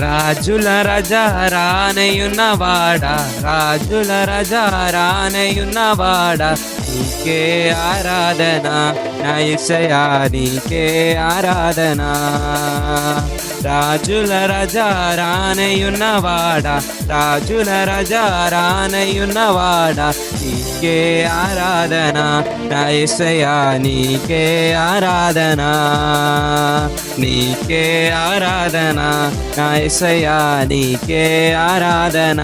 రాజుల రజా రానయున్నవాడా, రాజుల రజా రానయున్నవాడా, నీకే ఆరాధన నా యేసయ్యా, నీకే ఆరాధన. రాజుల రజా రానయున్నవాడా, రాజుల రజా రానయున్నవాడా, నీకే ఆరాధన నా యేసయ్యా, నీకే ఆరాధన, నీకే ఆరాధన నా యేసయ్యా, నీకే ఆరాధన.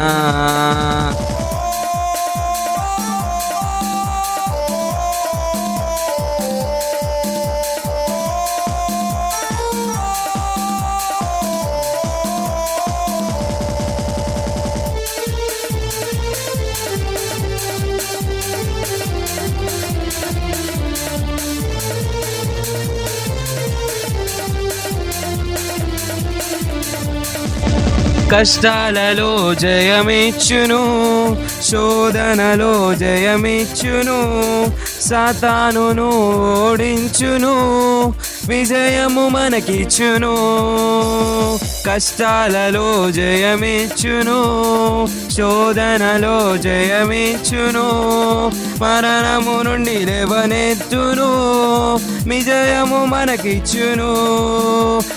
కష్టాలలో జయమిచ్చును, శోధనలో జయమిచ్చును, సాతానును ఓడించును, విజయము మనకిచ్చును. కష్టాలలో జయమిచ్చును, శోధనలో జయమిచ్చును, మరణము నుండి లేవనెత్తును, విజయము మనకిచ్చును.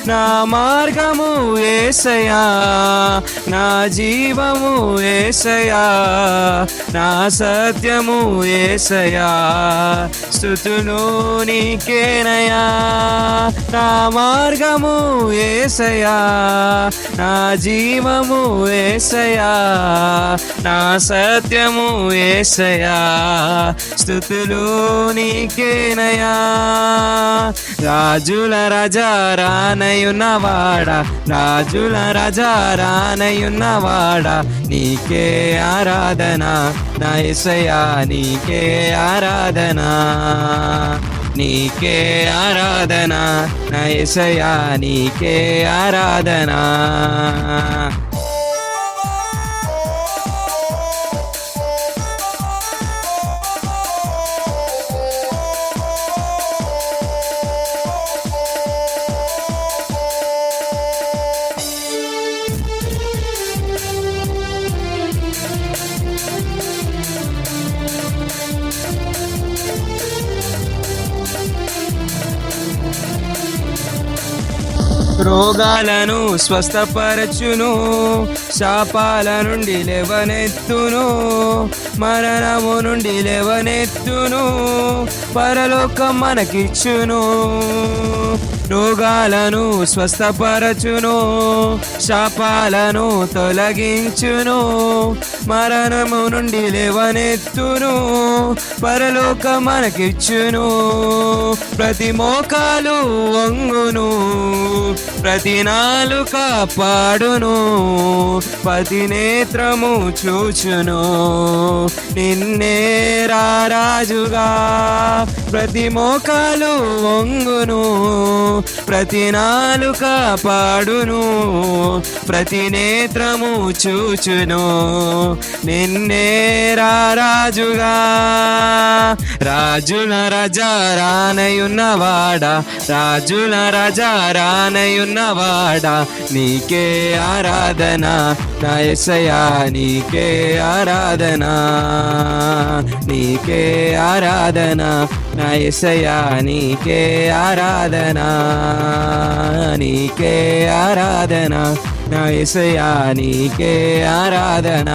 నా మార్గము యేసయ్యా, నా జీవము యేసయ్యా, నా సత్యము యేసయ్యా, స్తుతులు నీకేనయ్యా. నా మార్గము యేసయ్యా, నా జీవము యేసయ్యా, నా సత్యము యేసయ్యా, స్తుతులు నీకేనయ్యా. రాజుల రజా రానయున్నవాడా, రాజుల రజా రానయున్నవాడా, నీకే ఆరాధన నా యేసయ్యా, నీకే ఆరాధన, నీకే ఆరాధన నా యేసయ్యా, నీకే ఆరాధన. రోగాలను స్వస్థపరచును, శాపాల నుండి లేవనెత్తును, మరణము నుండి లేవనెత్తును, పరలోకం మనకిచ్చును. రోగాలను స్వస్థపరచును, శాపాలను తొలగించును, మరణము నుండి లేవనెత్తును, పరలోకం మనకిచ్చును. ప్రతి మోకాలు వంగును, ప్రతి నాలుక పాడును, ప్రతి నేత్రము చూచును, నిన్నే రారాజుగా. ప్రతి మోకాలు వంగును, ప్రతి నాలుక పాడును, ప్రతి నేత్రము చూచును, నిన్నే రారాజుగా. రాజుల రజా రానయున్నవాడా, రాజుల రజా రానయున్నవాడా, నీకే ఆరాధన నా యేసయ్యా, నీకే ఆరాధన, నీకే ఆరాధన నా యేసయ్యా, నీకే ఆరాధన, నీకే ఆరాధన నా యేసయ్యా, నీకే ఆరాధన.